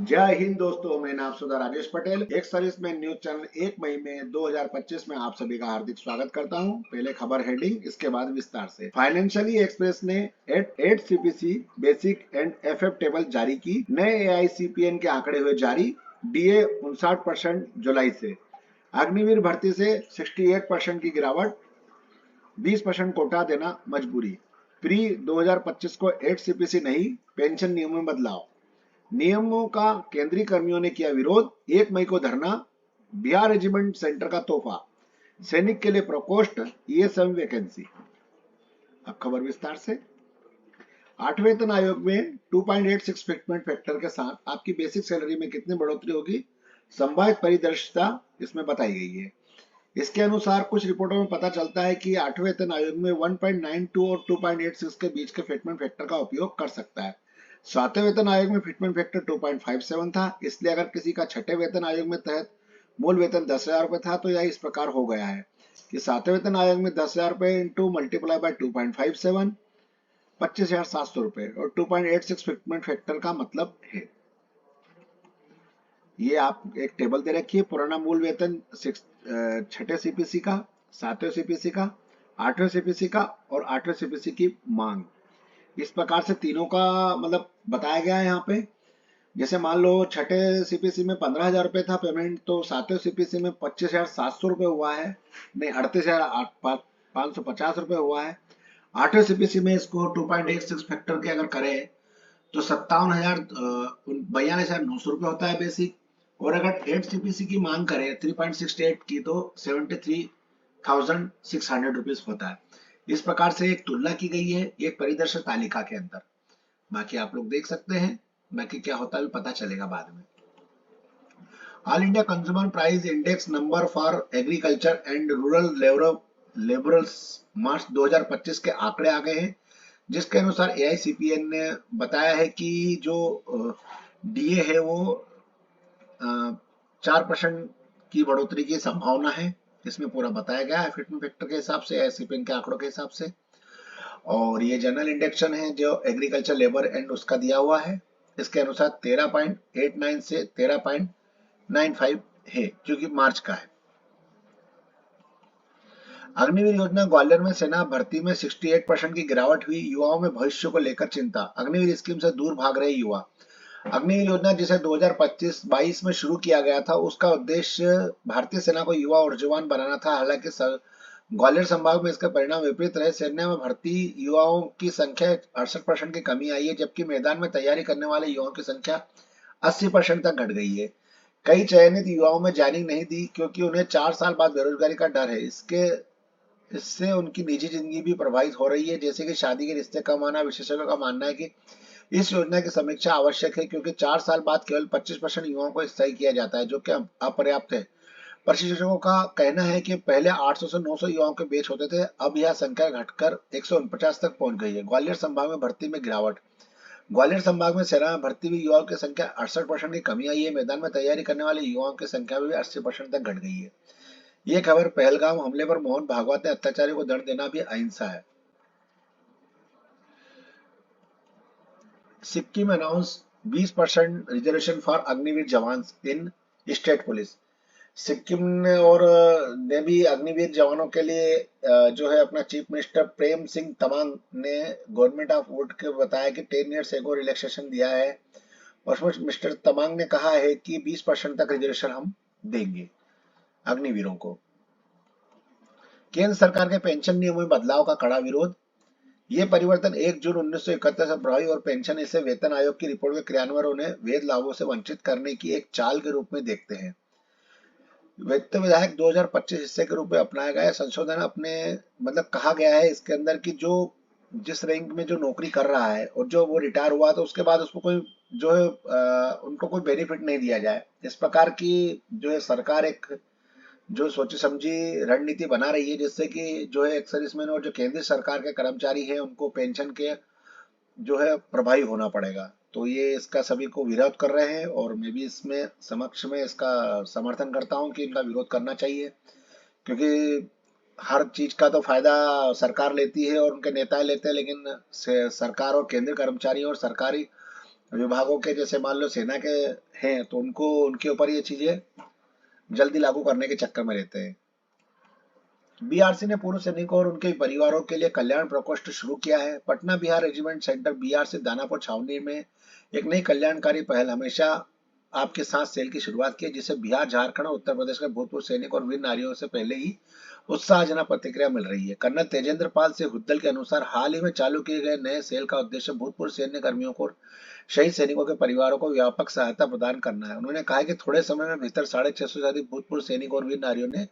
जय हिंद दोस्तों, मैं नाम सुधा राजेश पटेल। एक सर्विसमैन न्यूज चैनल 1 मई में 2025 में आप सभी का हार्दिक स्वागत करता हूं। पहले खबर हेडिंग, इसके बाद विस्तार से। फाइनेंशियली एक्सप्रेस ने 8 CPC basic and FF table जारी की। नए एआईसीपीएन के आंकड़े हुए जारी। डीए 59% जुलाई से। अग्निवीर भर्ती से 68% की गिरावट। 20% कोटा देना मजबूरी। प्री 2025 को 8 सीपीसी नहीं, पेंशन नियमों में बदलाव। नियमों का केंद्रीय कर्मियों ने किया विरोध। 1 मई को धरना। बिहार रेजिमेंट सेंटर का तोहफा। सैनिक के लिए प्रकोष्ठ, ईएसएम वैकेंसी। अब खबर विस्तार से। 8वें वेतन आयोग में 2.86 फिटमेंट फैक्टर के साथ आपकी बेसिक सैलरी में कितनी बढ़ोतरी होगी, संभावित परिदृश्यता इसमें बताई गई है। इसके अनुसार कुछ रिपोर्टों में पता चलता है कि 8वें वेतन आयोग में 1.92 और 2.86 के बीच के फिटमेंट फैक्टर का उपयोग कर सकता है। 7वें वेतन आयोग में फिटमेंट फैक्टर 2.57 था। इसलिए अगर किसी का 6ठे वेतन आयोग में तहत मूल वेतन 10,000 रुपए था तो यह इस प्रकार हो गया है कि 7वें वेतन आयोग में 10,000 रुपए इंटू मल्टीप्लाई बाय 2.57, 25,700 रुपए और 2.86 फिटमेंट फैक्टर का मतलब है। ये आप एक टेबल दे रखी है। पुराना मूल वेतन 6ठे सीपीसी का, 7वें सीपीसी का, 8वें सीपीसी का और 8वें सीपीसी की मांग। इस प्रकार से तीनों का मतलब बताया गया है यहाँ पे। जैसे मान लो 6ठे सीपीसी में 15,000 रुपए था पेमेंट, तो 7वें सीपीसी में 25,700 रुपए हुआ है, नहीं 38,550 रुपए हुआ है। 8वें सीपीसी में इसको 2.86 फैक्टर के अगर करें तो 42,900 रुपए होता है बेसिक। और अगर 8 सीपीसी की मांग करें 3.68 की तो 73,600 रुपीज होता है। इस प्रकार से एक तुलना की गई है एक परिदर्श तालिका के अंदर। बाकी आप लोग देख सकते हैं, बाकी क्या होता है पता चलेगा बाद में। All India consumer price index number for agriculture and rural labourers March 2025 के आंकड़े आ गए हैं, जिसके अनुसार एआईसीपीएन ने बताया है कि जो डीए है वो 4% की बढ़ोतरी की संभावना है। इसमें पूरा बताया गया है फिटमेंट फैक्टर के हिसाब से, एआईसीपीएन के आंकड़ों के हिसाब से। और ये जनरल इंडेक्शन है जो एग्रीकल्चर लेबर एंड उसका दिया हुआ है। इसके अनुसार 13.89 से 13.95 है, जो कि मार्च का है। अग्निवीर योजना ग्वालियर में सेना भर्ती में 68% की गिरावट हुई। युवाओं में भविष्य को लेकर चिंता। अग्निवीर स्कीम से दूर भाग रहे युवा। अग्निवीर योजना जिसे 2025-22 में शुरू किया गया था, उसका उद्देश्य भारतीय सेना को युवा और जवान बनाना था। हालांकि ग्वालियर संभाग में इसका परिणाम विपरीत रहे। सेना में भर्ती युवाओं की संख्या 68% की कमी आई है, जबकि मैदान में तैयारी करने वाले युवाओं की संख्या 80% तक घट गई है। कई चयनित युवाओं में ज्वाइनिंग नहीं दी क्योंकि उन्हें 4 साल बाद बेरोजगारी का डर है। इससे उनकी निजी जिंदगी भी प्रभावित हो रही है, जैसे कि शादी के रिश्ते कम आना। विशेषज्ञों का मानना है कि इस योजना की समीक्षा आवश्यक है क्योंकि 4 साल बाद केवल 25% युवाओं को स्थायी किया जाता है, जो कि अपर्याप्त है। प्रशिक्षकों का कहना है कि पहले 800 से 900 युवाओं के बैच होते थे, अब यह संख्या घटकर 149 तक पहुंच गई है। ग्वालियर संभाग में भर्ती में गिरावट। ग्वालियर संभाग में सेना में भर्ती हुई युवाओं की संख्या 68% की कमी आई है। मैदान में तैयारी करने वाले युवाओं की संख्या भी 80% तक घट गई है। ये खबर पहलगाम हमले पर मोहन भागवत ने अत्याचारियों को दंड देना भी अहिंसा है। Sikkim announce 20% reservation for Agniveer जवान इन स्टेट पुलिस। सिक्किम ने ने भी अग्निवीर जवानों के लिए जो है अपना चीफ मिनिस्टर प्रेम सिंह तमांग ने गवर्नमेंट ऑफ वुड के बताया कि 10 ईयर्स एगो रिलैक्सेशन दिया है। और उसमें मिस्टर तमांग ने कहा है कि 20% तक रिजर्वेशन हम देंगे अग्निवीरों को। केंद्र सरकार के पेंशन नियमों में बदलाव का कड़ा विरोध। ये परिवर्तन 1 जून 1971 से प्रभावी और पेंशन इसे वेतन आयोग की रिपोर्ट में क्रियान्वयन उन्हें वेद लाभों से वंचित करने की एक चाल के रूप में देखते हैं। वित्त विधायक 2025 हिस्से के रूप में अपनाया गया संशोधन अपने मतलब कहा गया है इसके अंदर कि जो जिस रैंक में जो नौकरी कर रहा है और जो वो रिटायर हुआ तो उसके बाद उसको कोई जो है उनको कोई बेनिफिट नहीं दिया जाए। इस प्रकार की जो है सरकार एक जो सोची समझी रणनीति बना रही है, जिससे कि जो है एक सर्विसमैन और जो केंद्रीय सरकार के कर्मचारी हैं उनको पेंशन के जो है प्रभावी होना पड़ेगा। तो ये इसका सभी को विरोध कर रहे हैं और मैं भी इसमें समक्ष में इसका समर्थन करता हूं कि इनका विरोध करना चाहिए, क्योंकि हर चीज का तो फायदा सरकार लेती है और उनके नेता लेते हैं, लेकिन सरकार और केंद्रीय कर्मचारी और सरकारी विभागों के, जैसे मान लो सेना के हैं तो उनको उनके ऊपर ये चीजें जल्दी लागू करने के चक्कर में रहते हैं। बीआरसी ने पूर्व सैनिकों और उनके परिवारों के लिए कल्याण प्रकोष्ठ शुरू किया है। Patna Bihar regiment centre BRC Danapur छावनी में एक नई कल्याणकारी पहल हमेशा आपके साथ सेल की शुरुआत की है, जिसे बिहार, झारखंड और उत्तर प्रदेश के भूतपूर्व सैनिक और वीर नारियों से पहले ही उत्साहजनक प्रतिक्रिया मिल रही है। कर्नल तेजेंद्र पाल से हुद्दल के अनुसार हाल ही में चालू किए गए नए सेल का उद्देश्य भूतपूर्व सैन्य कर्मियों को, शहीद सैनिकों के परिवारों को व्यापक सहायता प्रदान करना है। उन्होंने कहा कि थोड़े समय में भीतर 650 से अधिक भूतपूर्व सैनिक और वीर नारियों ने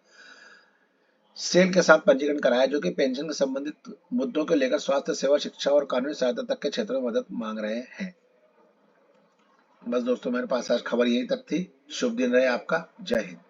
सेल के साथ पंजीकरण कराया, जो कि पेंशन से संबंधित मुद्दों को लेकर स्वास्थ्य सेवा, शिक्षा और कानूनी सहायता तक के क्षेत्रों में मदद मांग रहे हैं। बस दोस्तों, मेरे पास आज खबर यही तक थी। शुभ दिन रहे आपका। जय हिंद।